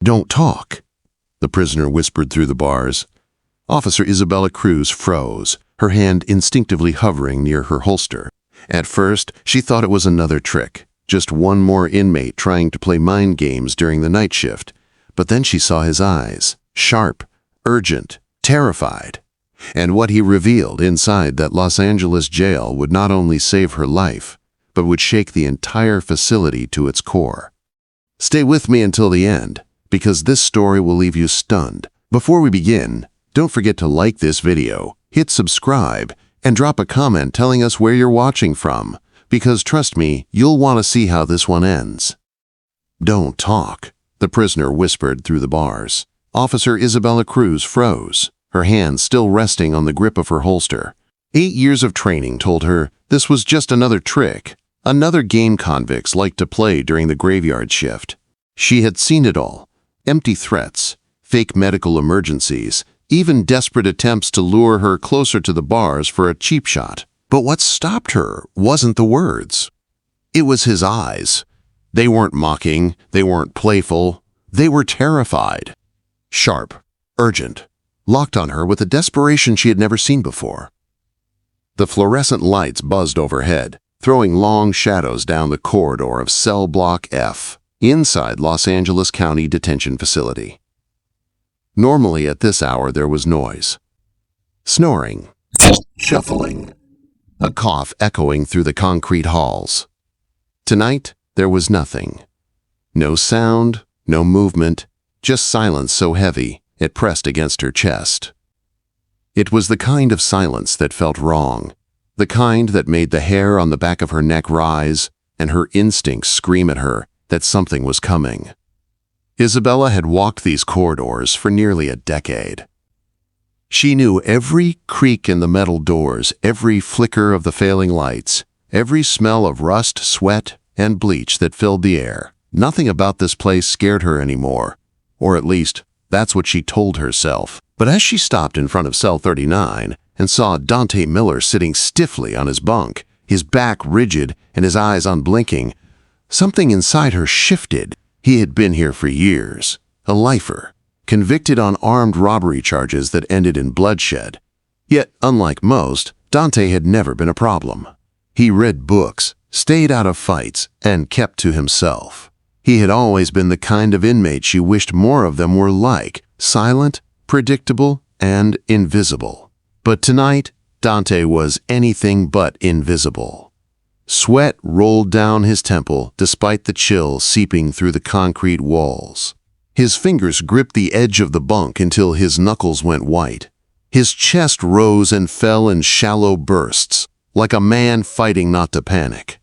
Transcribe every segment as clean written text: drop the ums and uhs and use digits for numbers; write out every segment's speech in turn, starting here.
"Don't talk," the prisoner whispered through the bars. Officer Isabella Cruz froze, her hand instinctively hovering near her holster. At first, she thought it was another trick, just one more inmate trying to play mind games during the night shift. But then she saw his eyes, sharp, urgent, terrified. And what he revealed inside that Los Angeles jail would not only save her life, but would shake the entire facility to its core. Stay with me until the end, because this story will leave you stunned. Before we begin, don't forget to like this video, hit subscribe, and drop a comment telling us where you're watching from, because trust me, you'll want to see how this one ends. "Don't talk," the prisoner whispered through the bars. Officer Isabella Cruz froze, her hand still resting on the grip of her holster. 8 years of training told her this was just another trick, another game convicts like to play during the graveyard shift. She had seen it all: empty threats, fake medical emergencies, even desperate attempts to lure her closer to the bars for a cheap shot. But what stopped her wasn't the words. It was his eyes. They weren't mocking, they weren't playful, they were terrified. Sharp, urgent, locked on her with a desperation she had never seen before. The fluorescent lights buzzed overhead, throwing long shadows down the corridor of Cell Block F, inside Los Angeles County Detention Facility. Normally at this hour there was noise. Snoring, shuffling, a cough echoing through the concrete halls. Tonight, there was nothing. No sound, no movement, just silence so heavy it pressed against her chest. It was the kind of silence that felt wrong, the kind that made the hair on the back of her neck rise and her instincts scream at her that something was coming. Isabella had walked these corridors for nearly a decade. She knew every creak in the metal doors, every flicker of the failing lights, every smell of rust, sweat, and bleach that filled the air. Nothing about this place scared her anymore, or at least, that's what she told herself. But as she stopped in front of cell 39 and saw Dante Miller sitting stiffly on his bunk, his back rigid and his eyes unblinking, something inside her shifted. He had been here for years, a lifer, convicted on armed robbery charges that ended in bloodshed. Yet, unlike most, Dante had never been a problem. He read books, stayed out of fights, and kept to himself. He had always been the kind of inmate she wished more of them were like: silent, predictable, and invisible. But tonight, Dante was anything but invisible. Sweat rolled down his temple despite the chill seeping through the concrete walls. His fingers gripped the edge of the bunk until his knuckles went white. His chest rose and fell in shallow bursts, like a man fighting not to panic.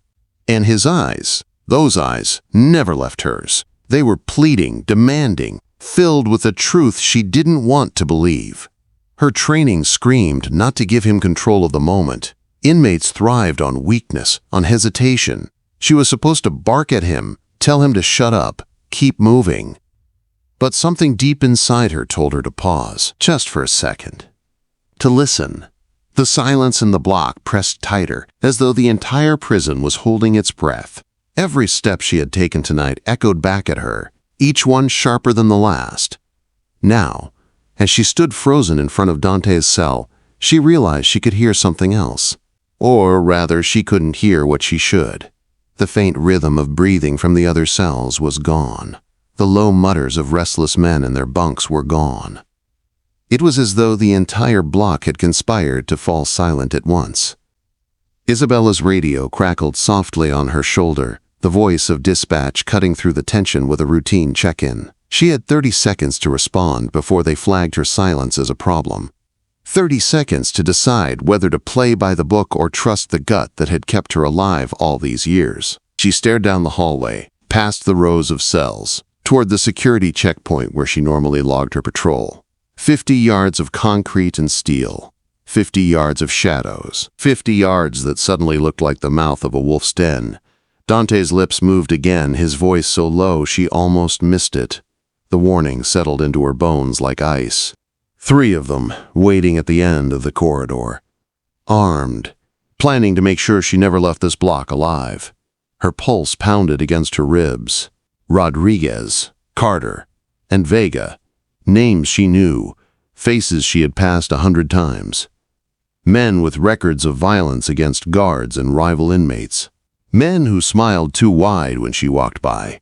And his eyes, those eyes, never left hers. They were pleading, demanding, filled with a truth she didn't want to believe. Her training screamed not to give him control of the moment. Inmates thrived on weakness, on hesitation. She was supposed to bark at him, tell him to shut up, keep moving. But something deep inside her told her to pause, just for a second. To listen. The silence in the block pressed tighter, as though the entire prison was holding its breath. Every step she had taken tonight echoed back at her, each one sharper than the last. Now, as she stood frozen in front of Dante's cell, she realized she could hear something else. Or rather, she couldn't hear what she should. The faint rhythm of breathing from the other cells was gone. The low mutters of restless men in their bunks were gone. It was as though the entire block had conspired to fall silent at once. Isabella's radio crackled softly on her shoulder, the voice of dispatch cutting through the tension with a routine check-in. She had 30 seconds to respond before they flagged her silence as a problem. 30 seconds to decide whether to play by the book or trust the gut that had kept her alive all these years. She stared down the hallway, past the rows of cells, toward the security checkpoint where she normally logged her patrol. 50 yards of concrete and steel, 50 yards of shadows, 50 yards that suddenly looked like the mouth of a wolf's den. Dante's lips moved again, his voice so low she almost missed it. The warning settled into her bones like ice. 3 of them, waiting at the end of the corridor. Armed, planning to make sure she never left this block alive. Her pulse pounded against her ribs. Rodriguez, Carter, and Vega. Names she knew, faces she had passed 100 times. Men with records of violence against guards and rival inmates. Men who smiled too wide when she walked by.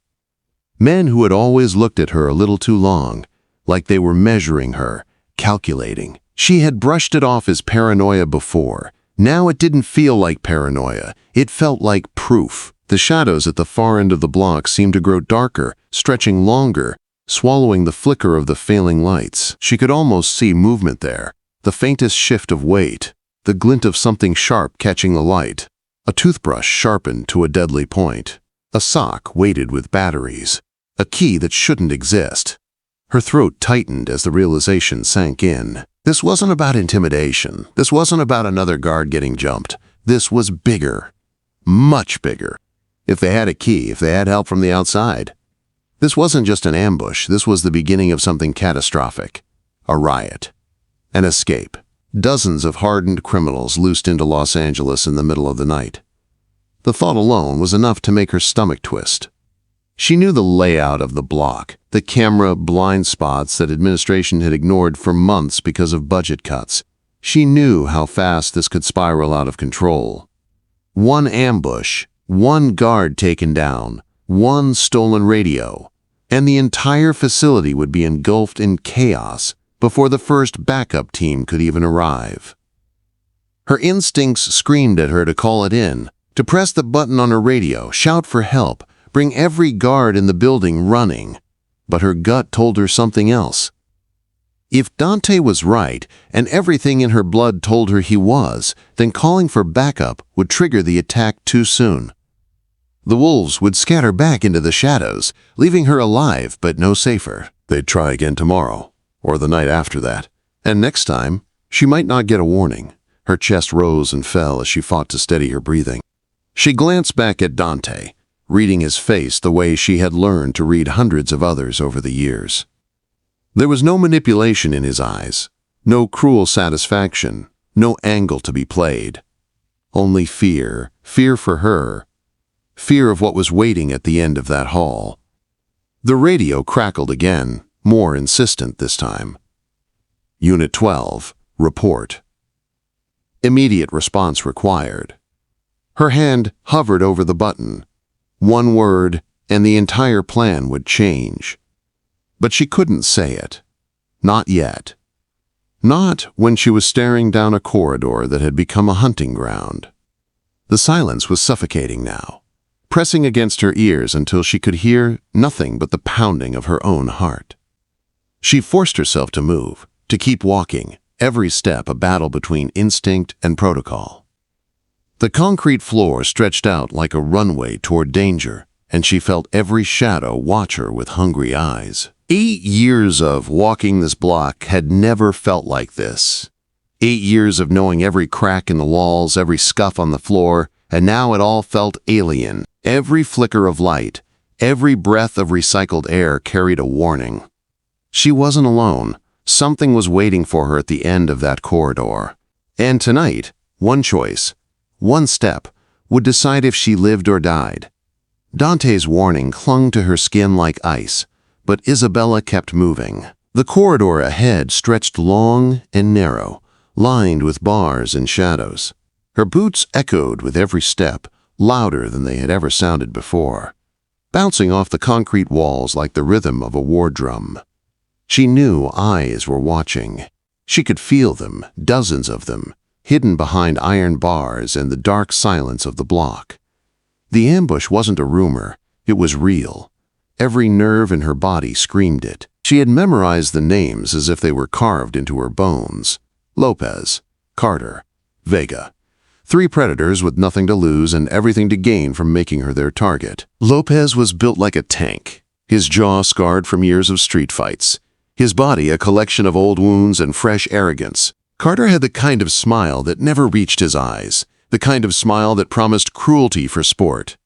Men who had always looked at her a little too long, like they were measuring her, calculating. She had brushed it off as paranoia before. Now it didn't feel like paranoia. It felt like proof. The shadows at the far end of the block seemed to grow darker, stretching longer, swallowing the flicker of the failing lights. She could almost see movement there, the faintest shift of weight, the glint of something sharp catching the light. A toothbrush sharpened to a deadly point. A sock weighted with batteries. A key that shouldn't exist. Her throat tightened as the realization sank in. This wasn't about intimidation. This wasn't about another guard getting jumped. This was bigger. Much bigger. If they had a key, if they had help from the outside. This wasn't just an ambush. This was the beginning of something catastrophic. A riot. An escape. Dozens of hardened criminals loosed into Los Angeles in the middle of the night. The thought alone was enough to make her stomach twist. She knew the layout of the block, the camera blind spots that administration had ignored for months because of budget cuts. She knew how fast this could spiral out of control. One ambush, one guard taken down, one stolen radio, and the entire facility would be engulfed in chaos before the first backup team could even arrive. Her instincts screamed at her to call it in, to press the button on her radio, shout for help, bring every guard in the building running. But her gut told her something else. If Dante was right, and everything in her blood told her he was, then calling for backup would trigger the attack too soon. The wolves would scatter back into the shadows, leaving her alive but no safer. They'd try again tomorrow, or the night after that. And next time, she might not get a warning. Her chest rose and fell as she fought to steady her breathing. She glanced back at Dante, reading his face the way she had learned to read hundreds of others over the years. There was no manipulation in his eyes, no cruel satisfaction, no angle to be played. Only fear, fear for her, fear of what was waiting at the end of that hall. The radio crackled again, more insistent this time. Unit 12, report. Immediate response required. Her hand hovered over the button. One word, and the entire plan would change. But she couldn't say it. Not yet. Not when she was staring down a corridor that had become a hunting ground. The silence was suffocating now, pressing against her ears until she could hear nothing but the pounding of her own heart. She forced herself to move, to keep walking, every step a battle between instinct and protocol. The concrete floor stretched out like a runway toward danger, and she felt every shadow watch her with hungry eyes. 8 years of walking this block had never felt like this. 8 years of knowing every crack in the walls, every scuff on the floor, and now it all felt alien. Every flicker of light, every breath of recycled air carried a warning. She wasn't alone. Something was waiting for her at the end of that corridor. And tonight, one choice, one step, would decide if she lived or died. Dante's warning clung to her skin like ice, but Isabella kept moving. The corridor ahead stretched long and narrow, lined with bars and shadows. Her boots echoed with every step, louder than they had ever sounded before, bouncing off the concrete walls like the rhythm of a war drum. She knew eyes were watching. She could feel them, dozens of them, hidden behind iron bars and the dark silence of the block. The ambush wasn't a rumor, it was real. Every nerve in her body screamed it. She had memorized the names as if they were carved into her bones. Lopez, Carter, Vega. 3 predators with nothing to lose and everything to gain from making her their target. Lopez was built like a tank, his jaw scarred from years of street fights, his body a collection of old wounds and fresh arrogance. Carter had the kind of smile that never reached his eyes, the kind of smile that promised cruelty for sport.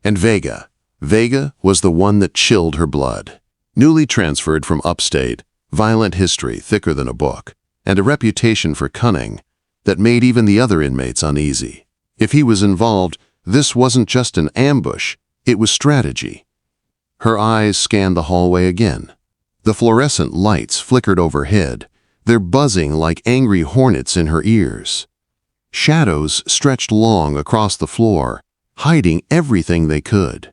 And Vega was the one that chilled her blood. Newly transferred from upstate, violent history thicker than a book, and a reputation for cunning that made even the other inmates uneasy. If he was involved, this wasn't just an ambush, it was strategy. Her eyes scanned the hallway again. The fluorescent lights flickered overhead, their buzzing like angry hornets in her ears. Shadows stretched long across the floor, hiding everything they could.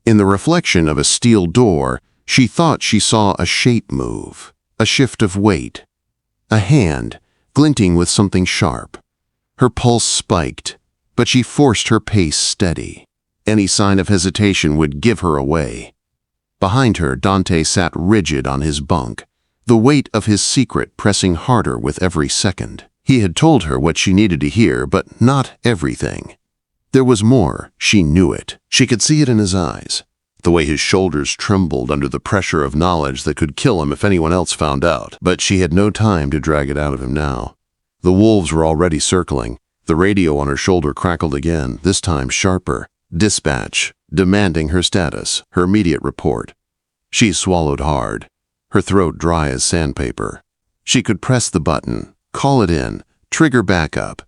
In the reflection of a steel door, she thought she saw a shape move, a shift of weight, a hand glinting with something sharp. Her pulse spiked, but she forced her pace steady. Any sign of hesitation would give her away. Behind her, Dante sat rigid on his bunk, the weight of his secret pressing harder with every second. He had told her what she needed to hear, but not everything. There was more, she knew it. She could see it in his eyes, the way his shoulders trembled under the pressure of knowledge that could kill him if anyone else found out. But she had no time to drag it out of him now. The wolves were already circling. The radio on her shoulder crackled again, this time sharper. Dispatch, demanding her status, her immediate report. She swallowed hard, her throat dry as sandpaper. She could press the button, call it in, trigger backup.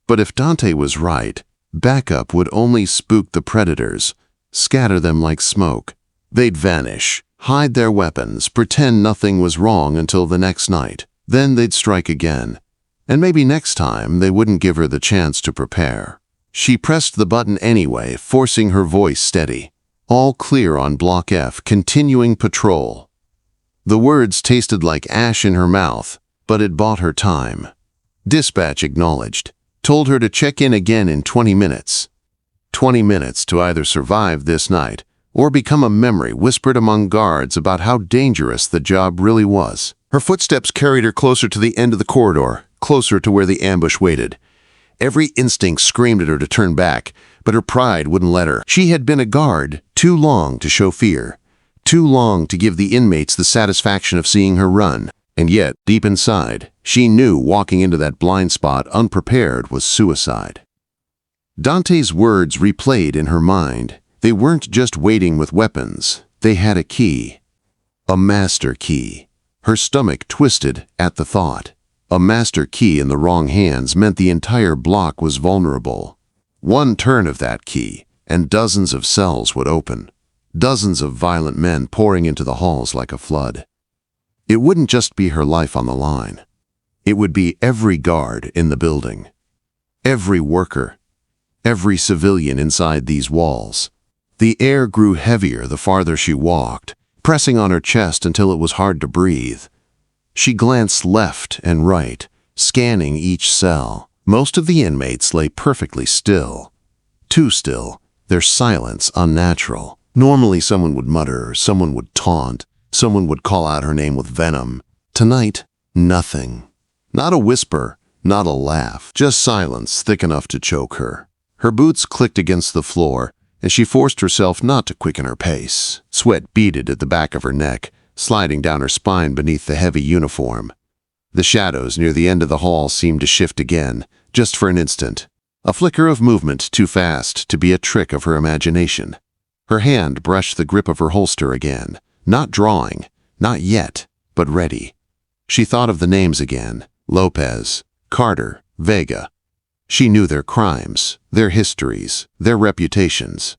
But if Dante was right, backup would only spook the predators, scatter them like smoke. They'd vanish, hide their weapons, pretend nothing was wrong until the next night. Then they'd strike again. And maybe next time they wouldn't give her the chance to prepare. She pressed the button anyway, forcing her voice steady. All clear on Block F, continuing patrol. The words tasted like ash in her mouth, but it bought her time. Dispatch acknowledged, told her to check in again in 20 minutes. 20 minutes to either survive this night or become a memory whispered among guards about how dangerous the job really was. Her footsteps carried her closer to the end of the corridor, closer to where the ambush waited. Every instinct screamed at her to turn back, but her pride wouldn't let her. She had been a guard too long to show fear, too long to give the inmates the satisfaction of seeing her run. And yet, deep inside, she knew walking into that blind spot unprepared was suicide. Dante's words replayed in her mind. They weren't just waiting with weapons. They had a key. A master key. Her stomach twisted at the thought. A master key in the wrong hands meant the entire block was vulnerable. One turn of that key, and dozens of cells would open. Dozens of violent men pouring into the halls like a flood. It wouldn't just be her life on the line. It would be every guard in the building. Every worker. Every civilian inside these walls. The air grew heavier the farther she walked, pressing on her chest until it was hard to breathe. She glanced left and right, scanning each cell. Most of the inmates lay perfectly still. Too still, their silence unnatural. Normally someone would mutter, someone would taunt, someone would call out her name with venom. Tonight, nothing. Not a whisper, not a laugh, just silence thick enough to choke her. Her boots clicked against the floor, and she forced herself not to quicken her pace. Sweat beaded at the back of her neck, sliding down her spine beneath the heavy uniform. The shadows near the end of the hall seemed to shift again, just for an instant. A flicker of movement too fast to be a trick of her imagination. Her hand brushed the grip of her holster again, not drawing, not yet, but ready. She thought of the names again. Lopez, Carter, Vega. She knew their crimes, their histories, their reputations.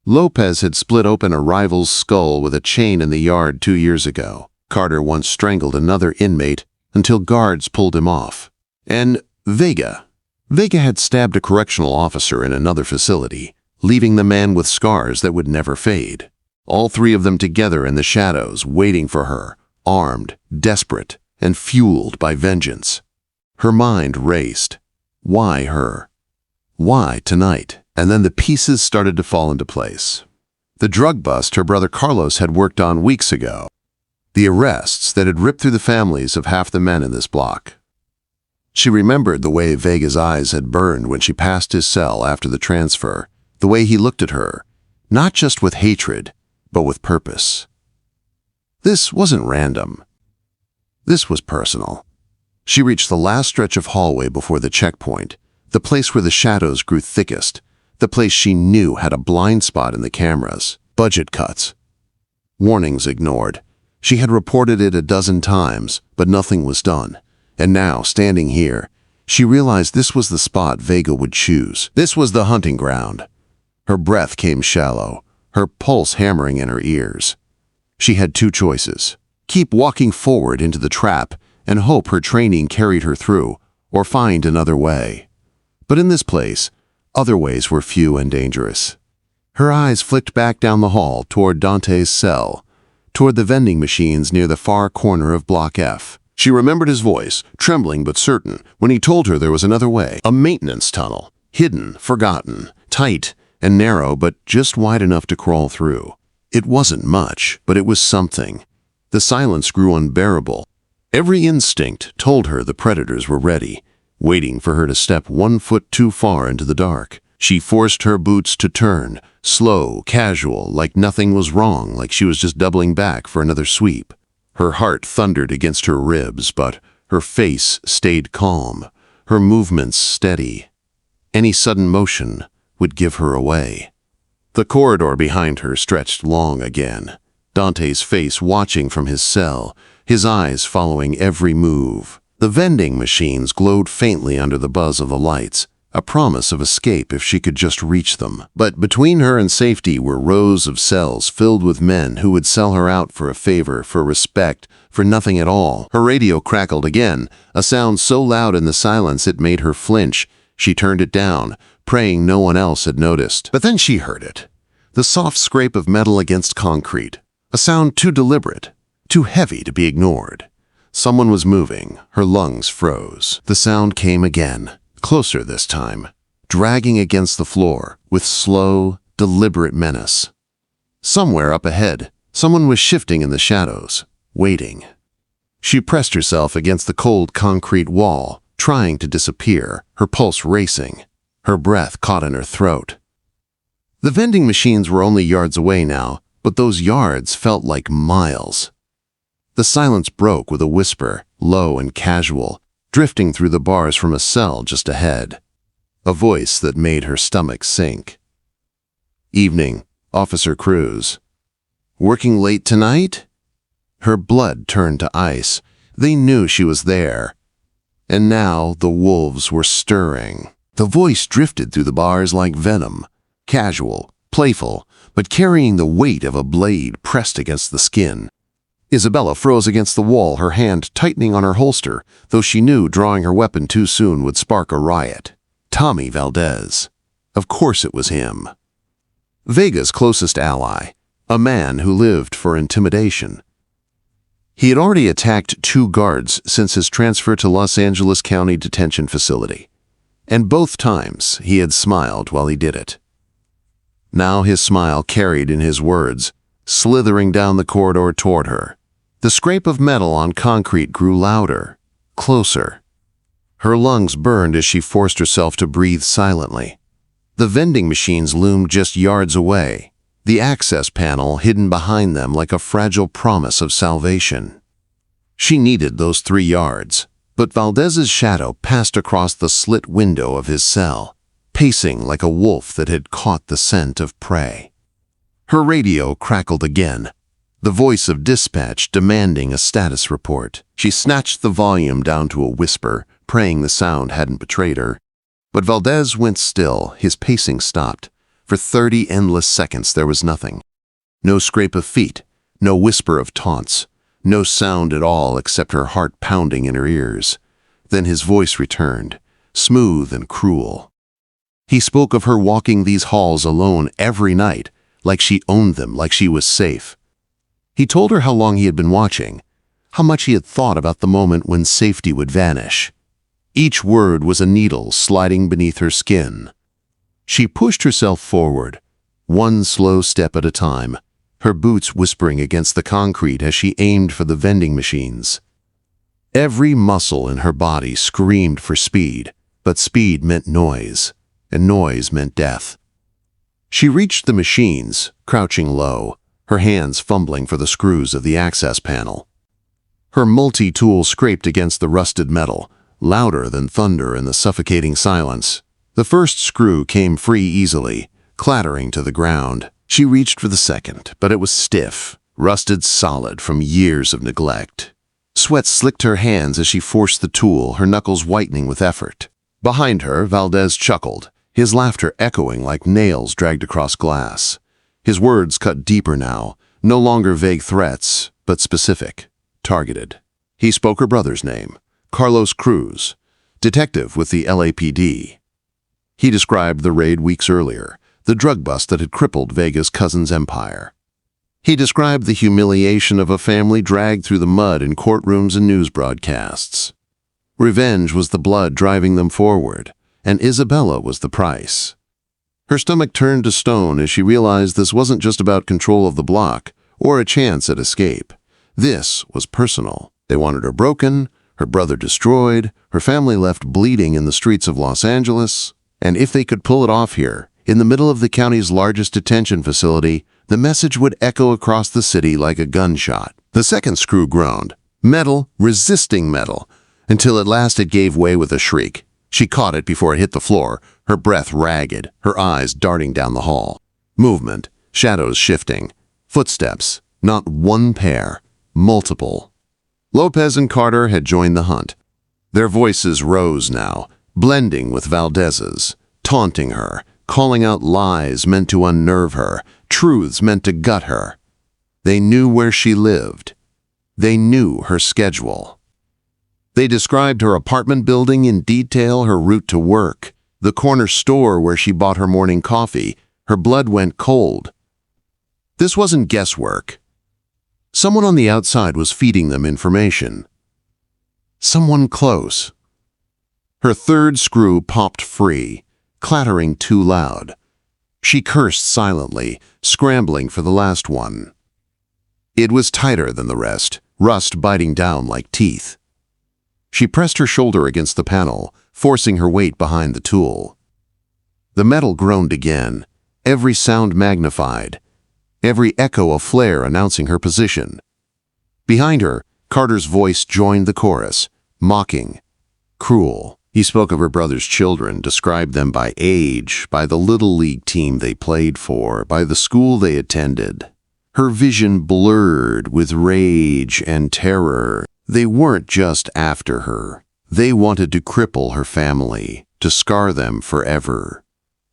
Lopez had split open a rival's skull with a chain in the yard 2 years ago. Carter once strangled another inmate until guards pulled him off. And Vega had stabbed a correctional officer in another facility, leaving the man with scars that would never fade. All three of them together in the shadows, waiting for her, armed, desperate, and fueled by vengeance. Her mind raced. Why her? Why tonight? And then the pieces started to fall into place. The drug bust her brother Carlos had worked on weeks ago. The arrests that had ripped through the families of half the men in this block. She remembered the way Vega's eyes had burned when she passed his cell after the transfer, the way he looked at her, not just with hatred, but with purpose. This wasn't random. This was personal. She reached the last stretch of hallway before the checkpoint, the place where the shadows grew thickest, the place she knew had a blind spot in the cameras. Budget cuts. Warnings ignored. She had reported it a dozen times, but nothing was done. And now, standing here, she realized this was the spot Vega would choose. This was the hunting ground. Her breath came shallow, her pulse hammering in her ears. She had two choices. keep walking forward into the trap and hope her training carried her through, or find another way. But in this place, other ways were few and dangerous. Her eyes flicked back down the hall toward Dante's cell, toward the vending machines near the far corner of Block F. She remembered his voice, trembling but certain, when he told her there was another way, a maintenance tunnel, hidden, forgotten, tight and narrow but just wide enough to crawl through. It wasn't much, but it was something. The silence grew unbearable. Every instinct told her the predators were ready, waiting for her to step 1 foot too far into the dark. She forced her boots to turn, slow, casual, like nothing was wrong, like she was just doubling back for another sweep. Her heart thundered against her ribs, but her face stayed calm, her movements steady. Any sudden motion would give her away. The corridor behind her stretched long again, Dante's face watching from his cell, his eyes following every move. The vending machines glowed faintly under the buzz of the lights, a promise of escape if she could just reach them. But between her and safety were rows of cells filled with men who would sell her out for a favor, for respect, for nothing at all. Her radio crackled again, a sound so loud in the silence it made her flinch. She turned it down, praying no one else had noticed. But then she heard it. The soft scrape of metal against concrete. A sound too deliberate, too heavy to be ignored. Someone was moving. Her lungs froze. The sound came again. Closer this time, dragging against the floor with slow, deliberate menace. Somewhere up ahead, someone was shifting in the shadows, waiting. She pressed herself against the cold concrete wall, trying to disappear, her pulse racing, her breath caught in her throat. The vending machines were only yards away now, but those yards felt like miles. The silence broke with a whisper, low and casual, drifting through the bars from a cell just ahead. A voice that made her stomach sink. "Evening, Officer Cruz. Working late tonight?" Her blood turned to ice. They knew she was there. And now the wolves were stirring. The voice drifted through the bars like venom, casual, playful, but carrying the weight of a blade pressed against the skin. Isabella froze against the wall, her hand tightening on her holster, though she knew drawing her weapon too soon would spark a riot. Tommy Valdez. Of course it was him. Vega's closest ally, a man who lived for intimidation. He had already attacked 2 guards since his transfer to Los Angeles County Detention Facility, and both times he had smiled while he did it. Now his smile carried in his words, slithering down the corridor toward her. The scrape of metal on concrete grew louder, closer. Her lungs burned as she forced herself to breathe silently. The vending machines loomed just yards away, the access panel hidden behind them like a fragile promise of salvation. She needed those 3 yards, but Valdez's shadow passed across the slit window of his cell, pacing like a wolf that had caught the scent of prey. Her radio crackled again, the voice of dispatch demanding a status report. She snatched the volume down to a whisper, praying the sound hadn't betrayed her. But Valdez went still, his pacing stopped. For 30 endless seconds there was nothing. No scrape of feet, no whisper of taunts, no sound at all except her heart pounding in her ears. Then his voice returned, smooth and cruel. He spoke of her walking these halls alone every night, like she owned them, like she was safe. He told her how long he had been watching, how much he had thought about the moment when safety would vanish. Each word was a needle sliding beneath her skin. She pushed herself forward, one slow step at a time, her boots whispering against the concrete as she aimed for the vending machines. Every muscle in her body screamed for speed, but speed meant noise, and noise meant death. She reached the machines, crouching low, her hands fumbling for the screws of the access panel. Her multi-tool scraped against the rusted metal, louder than thunder in the suffocating silence. The first screw came free easily, clattering to the ground. She reached for the second, but it was stiff, rusted solid from years of neglect. Sweat slicked her hands as she forced the tool, her knuckles whitening with effort. Behind her, Valdez chuckled, his laughter echoing like nails dragged across glass. His words cut deeper now, no longer vague threats, but specific. targeted. He spoke her brother's name, Carlos Cruz, detective with the LAPD. He described the raid weeks earlier, the drug bust that had crippled Vega's cousin's empire. He described the humiliation of a family dragged through the mud in courtrooms and news broadcasts. Revenge was the blood driving them forward, and Isabella was the price. Her stomach turned to stone as she realized this wasn't just about control of the block or a chance at escape. This was personal. They wanted her broken, her brother destroyed, her family left bleeding in the streets of Los Angeles, and if they could pull it off here, in the middle of the county's largest detention facility, the message would echo across the city like a gunshot. The second screw groaned, metal resisting metal, until at last it gave way with a shriek. She caught it before it hit the floor, her breath ragged, her eyes darting down the hall. Movement, shadows shifting, footsteps, not one pair, multiple. Lopez and Carter had joined the hunt. Their voices rose now, blending with Valdez's, taunting her, calling out lies meant to unnerve her, truths meant to gut her. They knew where she lived. They knew her schedule. They described her apartment building in detail, her route to work, the corner store where she bought her morning coffee. Her blood went cold. This wasn't guesswork. Someone on the outside was feeding them information. Someone close. Her third screw popped free, clattering too loud. She cursed silently, scrambling for the last one. It was tighter than the rest, rust biting down like teeth. She pressed her shoulder against the panel, forcing her weight behind the tool. The metal groaned again, every sound magnified, every echo a flare announcing her position. Behind her, Carter's voice joined the chorus, mocking, cruel. He spoke of her brother's children, described them by age, by the little league team they played for, by the school they attended. Her vision blurred with rage and terror. They weren't just after her. They wanted to cripple her family, to scar them forever.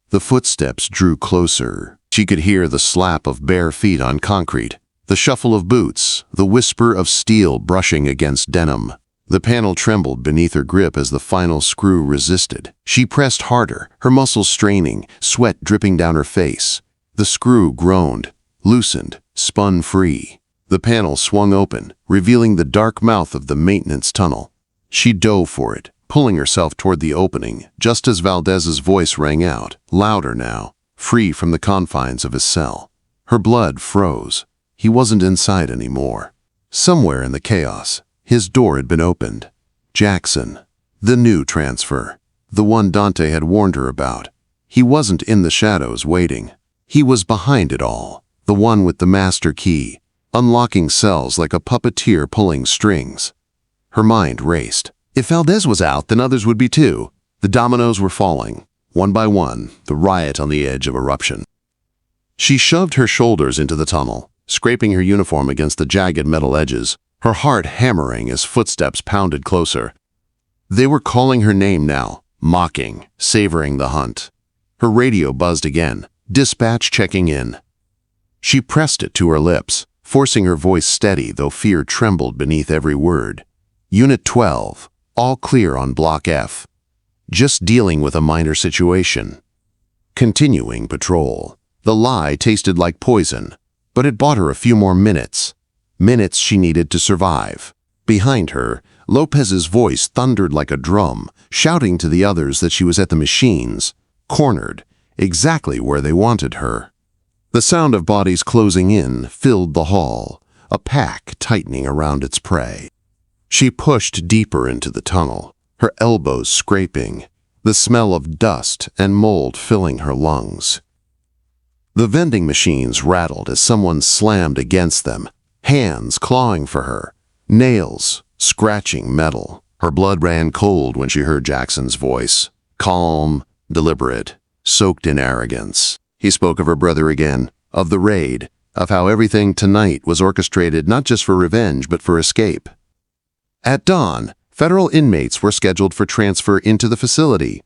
The footsteps drew closer. She could hear the slap of bare feet on concrete, the shuffle of boots, the whisper of steel brushing against denim. The panel trembled beneath her grip as the final screw resisted. She pressed harder, her muscles straining, sweat dripping down her face. The screw groaned, loosened, spun free. The panel swung open, revealing the dark mouth of the maintenance tunnel. She dove for it, pulling herself toward the opening, just as Valdez's voice rang out, louder now, free from the confines of his cell. Her blood froze. He wasn't inside anymore. Somewhere in the chaos, his door had been opened. Jackson, the new transfer, the one Dante had warned her about. He wasn't in the shadows waiting. He was behind it all, the one with the master key, unlocking cells like a puppeteer pulling strings. Her mind raced. If Valdez was out, then others would be too. The dominoes were falling, one by one, the riot on the edge of eruption. She shoved her shoulders into the tunnel, scraping her uniform against the jagged metal edges, her heart hammering as footsteps pounded closer. They were calling her name now, mocking, savoring the hunt. Her radio buzzed again, dispatch checking in. She pressed it to her lips, forcing her voice steady, though fear trembled beneath every word. Unit 12, all clear on Block F. Just dealing with a minor situation. Continuing patrol. The lie tasted like poison, but it bought her a few more minutes. Minutes she needed to survive. Behind her, Lopez's voice thundered like a drum, shouting to the others that she was at the machines, cornered, exactly where they wanted her. The sound of bodies closing in filled the hall, a pack tightening around its prey. She pushed deeper into the tunnel, her elbows scraping, the smell of dust and mold filling her lungs. The vending machines rattled as someone slammed against them, hands clawing for her, nails scratching metal. Her blood ran cold when she heard Jackson's voice, calm, deliberate, soaked in arrogance. He spoke of her brother again, of the raid, of how everything tonight was orchestrated not just for revenge but for escape. At dawn, federal inmates were scheduled for transfer into the facility.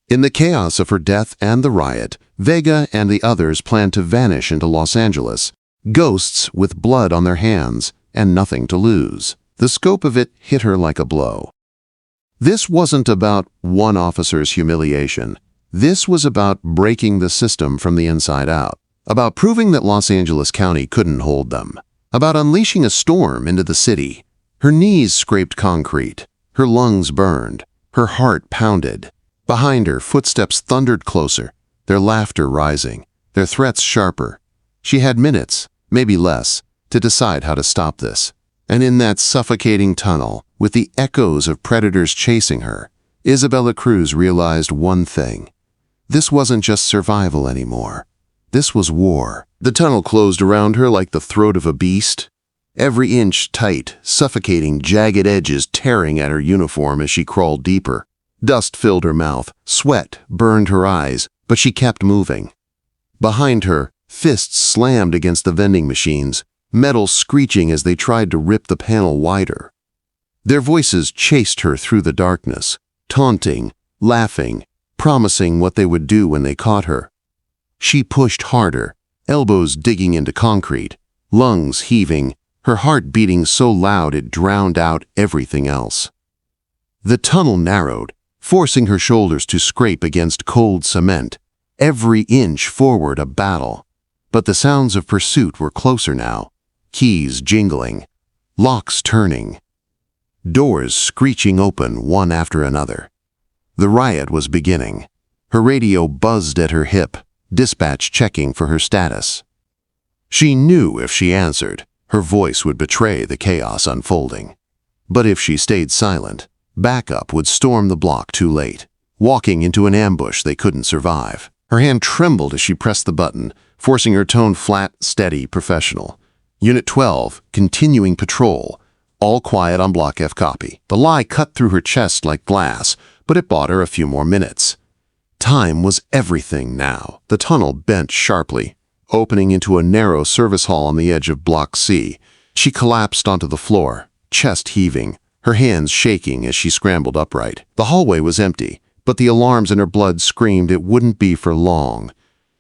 In the chaos of her death and the riot, Vega and the others planned to vanish into Los Angeles, ghosts with blood on their hands and nothing to lose. The scope of it hit her like a blow. This wasn't about one officer's humiliation. This was about breaking the system from the inside out, about proving that Los Angeles County couldn't hold them, about unleashing a storm into the city. Her knees scraped concrete, her lungs burned, her heart pounded. Behind her, footsteps thundered closer, their laughter rising, their threats sharper. She had minutes, maybe less, to decide how to stop this. And in that suffocating tunnel, with the echoes of predators chasing her, Isabella Cruz realized one thing. This wasn't just survival anymore. This was war. The tunnel closed around her like the throat of a beast, every inch tight, suffocating, jagged edges tearing at her uniform as she crawled deeper. Dust filled her mouth, sweat burned her eyes, but she kept moving. Behind her, fists slammed against the vending machines, metal screeching as they tried to rip the panel wider. Their voices chased her through the darkness, taunting, laughing, promising what they would do when they caught her. She pushed harder, elbows digging into concrete, lungs heaving, her heart beating so loud it drowned out everything else. The tunnel narrowed, forcing her shoulders to scrape against cold cement, every inch forward a battle. But the sounds of pursuit were closer now, keys jingling, locks turning, doors screeching open one after another. The riot was beginning. Her radio buzzed at her hip, dispatch checking for her status. She knew if she answered, her voice would betray the chaos unfolding. But if she stayed silent, backup would storm the block too late, walking into an ambush they couldn't survive. Her hand trembled as she pressed the button, forcing her tone flat, steady, professional. Unit 12, continuing patrol. All quiet on Block F copy. The lie cut through her chest like glass, but it bought her a few more minutes. Time was everything now. The tunnel bent sharply, opening into a narrow service hall on the edge of Block C. She collapsed onto the floor, chest heaving, her hands shaking as she scrambled upright. The hallway was empty, but the alarms in her blood screamed it wouldn't be for long.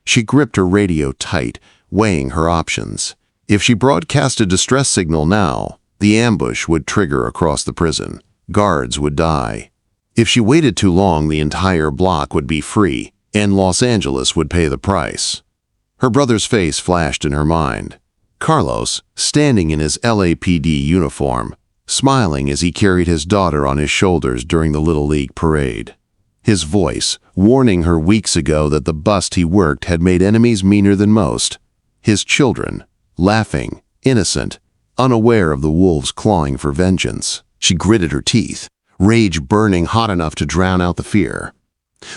She gripped her radio tight, weighing her options. If she broadcast a distress signal now, the ambush would trigger across the prison. Guards would die. If she waited too long, the entire block would be free, and Los Angeles would pay the price. Her brother's face flashed in her mind. Carlos, standing in his LAPD uniform, smiling as he carried his daughter on his shoulders during the Little League parade. His voice, warning her weeks ago that the bust he worked had made enemies meaner than most. His children, laughing, innocent, unaware of the wolves clawing for vengeance. She gritted her teeth, rage burning hot enough to drown out the fear.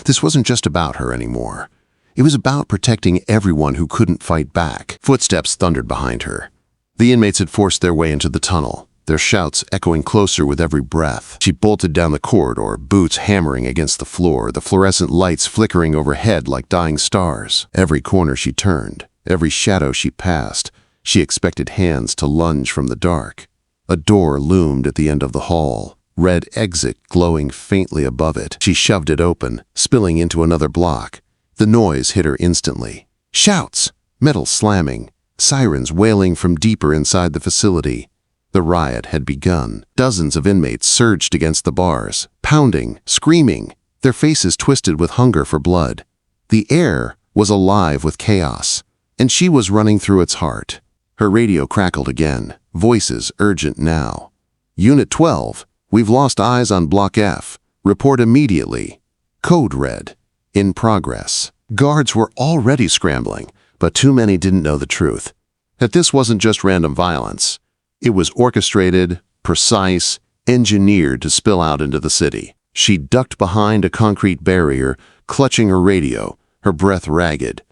This wasn't just about her anymore. It was about protecting everyone who couldn't fight back. Footsteps thundered behind her. The inmates had forced their way into the tunnel, their shouts echoing closer with every breath. She bolted down the corridor, boots hammering against the floor, the fluorescent lights flickering overhead like dying stars. Every corner she turned, every shadow she passed, she expected hands to lunge from the dark. A door loomed at the end of the hall, red exit glowing faintly above it. She shoved it open, spilling into another block. The noise hit her instantly. Shouts, metal slamming, sirens wailing from deeper inside the facility. The riot had begun. Dozens of inmates surged against the bars, pounding, screaming, their faces twisted with hunger for blood. The air was alive with chaos, and she was running through its heart. Her radio crackled again, voices urgent now. Unit 12, we've lost eyes on Block F. Report immediately. Code red. In progress. Guards were already scrambling, but too many didn't know the truth. That this wasn't just random violence. It was orchestrated, precise, engineered to spill out into the city. She ducked behind a concrete barrier, clutching her radio, her breath ragged.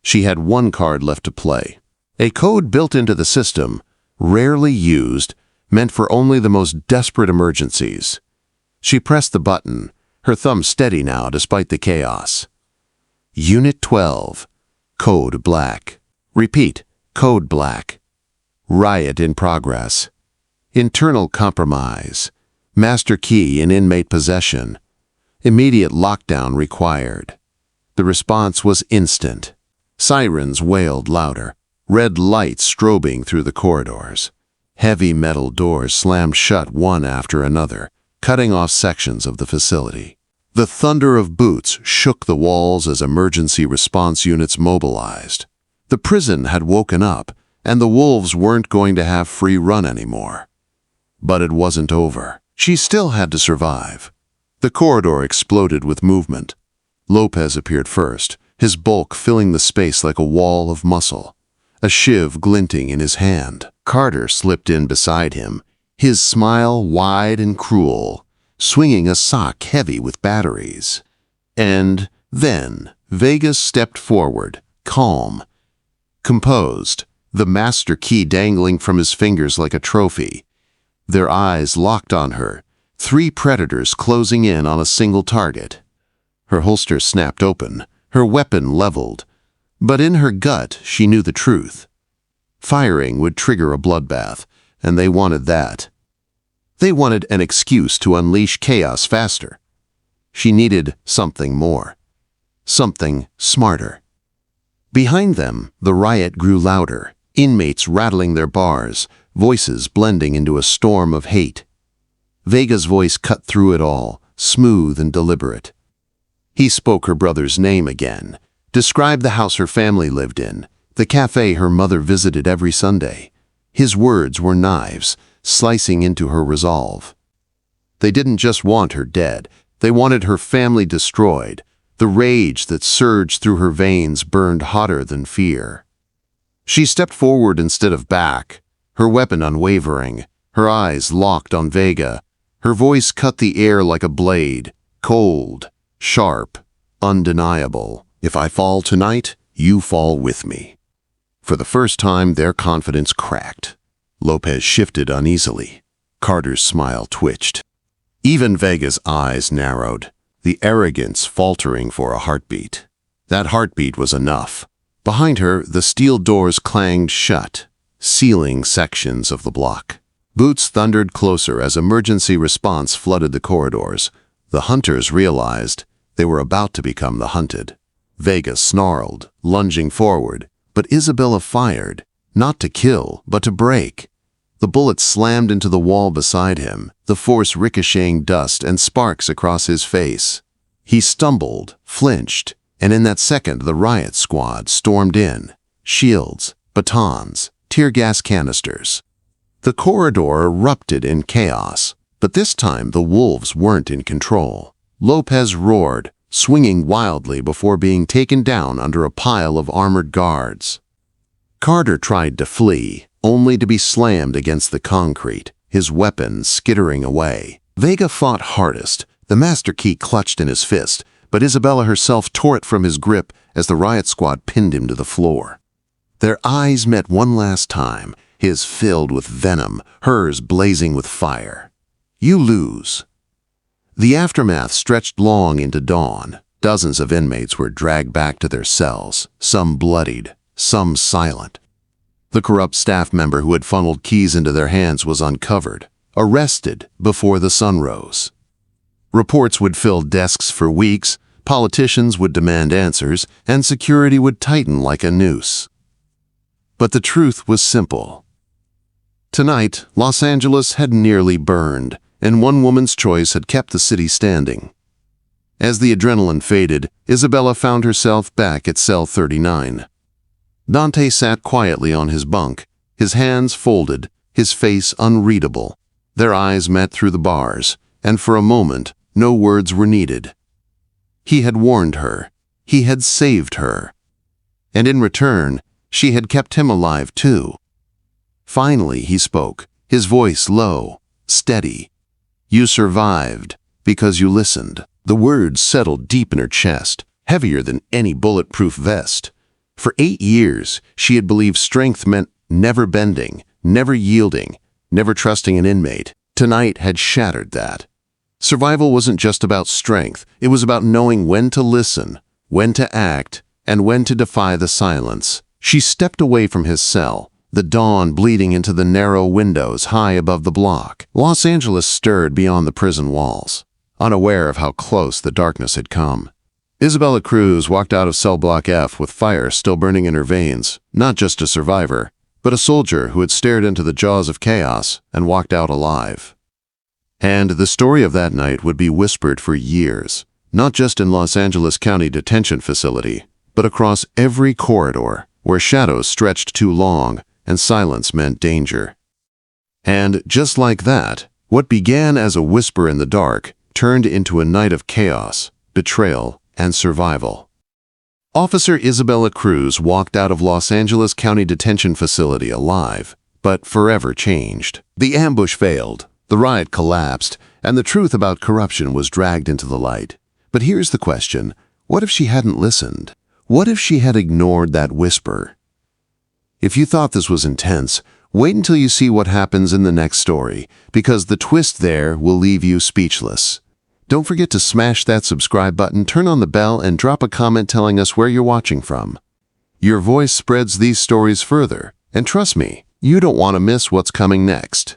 She had one card left to play. A code built into the system, rarely used, meant for only the most desperate emergencies. She pressed the button, her thumb steady now despite the chaos. Unit 12, Code Black. Repeat, Code Black. Riot in progress. Internal compromise. Master key in inmate possession. Immediate lockdown required. The response was instant. Sirens wailed louder, red lights strobing through the corridors. Heavy metal doors slammed shut one after another, cutting off sections of the facility. The thunder of boots shook the walls as emergency response units mobilized. The prison had woken up, and the wolves weren't going to have free run anymore. But it wasn't over. She still had to survive. The corridor exploded with movement. Lopez appeared first, his bulk filling the space like a wall of muscle, a shiv glinting in his hand. Carter slipped in beside him, his smile wide and cruel, swinging a sock heavy with batteries. And then Vegas stepped forward, calm, composed, the master key dangling from his fingers like a trophy. Their eyes locked on her, 3 predators closing in on a single target. Her holster snapped open, her weapon leveled, but in her gut she knew the truth. Firing would trigger a bloodbath, and they wanted that. They wanted an excuse to unleash chaos faster. She needed something more, something smarter. Behind them, the riot grew louder, inmates rattling their bars, voices blending into a storm of hate. Vega's voice cut through it all, smooth and deliberate. He spoke her brother's name again, described the house her family lived in, the cafe her mother visited every Sunday. His words were knives, slicing into her resolve. They didn't just want her dead, they wanted her family destroyed. The rage that surged through her veins burned hotter than fear. She stepped forward instead of back, her weapon unwavering, her eyes locked on Vega. Her voice cut the air like a blade, cold, sharp, undeniable. If I fall tonight, you fall with me. For the first time, their confidence cracked. Lopez shifted uneasily. Carter's smile twitched. Even Vega's eyes narrowed, the arrogance faltering for a heartbeat. That heartbeat was enough. Behind her, the steel doors clanged shut, sealing sections of the block. Boots thundered closer as emergency response flooded the corridors. The hunters realized they were about to become the hunted. Vega snarled, lunging forward, but Isabella fired, not to kill, but to break. The bullet slammed into the wall beside him, the force ricocheting dust and sparks across his face. He stumbled, flinched, and in that second the riot squad stormed in. Shields, batons, tear gas canisters. The corridor erupted in chaos, but this time the wolves weren't in control. Lopez roared, swinging wildly before being taken down under a pile of armored guards. Carter tried to flee, only to be slammed against the concrete, his weapon skittering away. Vega fought hardest, the master key clutched in his fist, but Isabella herself tore it from his grip as the riot squad pinned him to the floor. Their eyes met one last time, his filled with venom, hers blazing with fire. You lose. The aftermath stretched long into dawn. Dozens of inmates were dragged back to their cells, some bloodied, some silent. The corrupt staff member who had funneled keys into their hands was uncovered, arrested before the sun rose. Reports would fill desks for weeks, politicians would demand answers, and security would tighten like a noose. But the truth was simple. Tonight, Los Angeles had nearly burned, and one woman's choice had kept the city standing. As the adrenaline faded, Isabella found herself back at cell 39. Dante sat quietly on his bunk, his hands folded, his face unreadable. Their eyes met through the bars, and for a moment, no words were needed. He had warned her. He had saved her. And in return, she had kept him alive too. Finally, he spoke, his voice low, steady. You survived because you listened. The words settled deep in her chest, heavier than any bulletproof vest. For 8 years, she had believed strength meant never bending, never yielding, never trusting an inmate. Tonight had shattered that. Survival wasn't just about strength. It was about knowing when to listen, when to act, and when to defy the silence. She stepped away from his cell, the dawn bleeding into the narrow windows high above the block. Los Angeles stirred beyond the prison walls, unaware of how close the darkness had come. Isabella Cruz walked out of cell block F with fire still burning in her veins, not just a survivor, but a soldier who had stared into the jaws of chaos and walked out alive. And the story of that night would be whispered for years, not just in Los Angeles County Detention Facility, but across every corridor where shadows stretched too long and silence meant danger. And just like that, what began as a whisper in the dark turned into a night of chaos, betrayal, and survival. Officer Isabella Cruz walked out of Los Angeles County Detention Facility alive, but forever changed. The ambush failed, the riot collapsed, and the truth about corruption was dragged into the light. But here's the question: what if she hadn't listened? What if she had ignored that whisper? If you thought this was intense, wait until you see what happens in the next story, because the twist there will leave you speechless. Don't forget to smash that subscribe button, turn on the bell, and drop a comment telling us where you're watching from. Your voice spreads these stories further, and trust me, you don't want to miss what's coming next.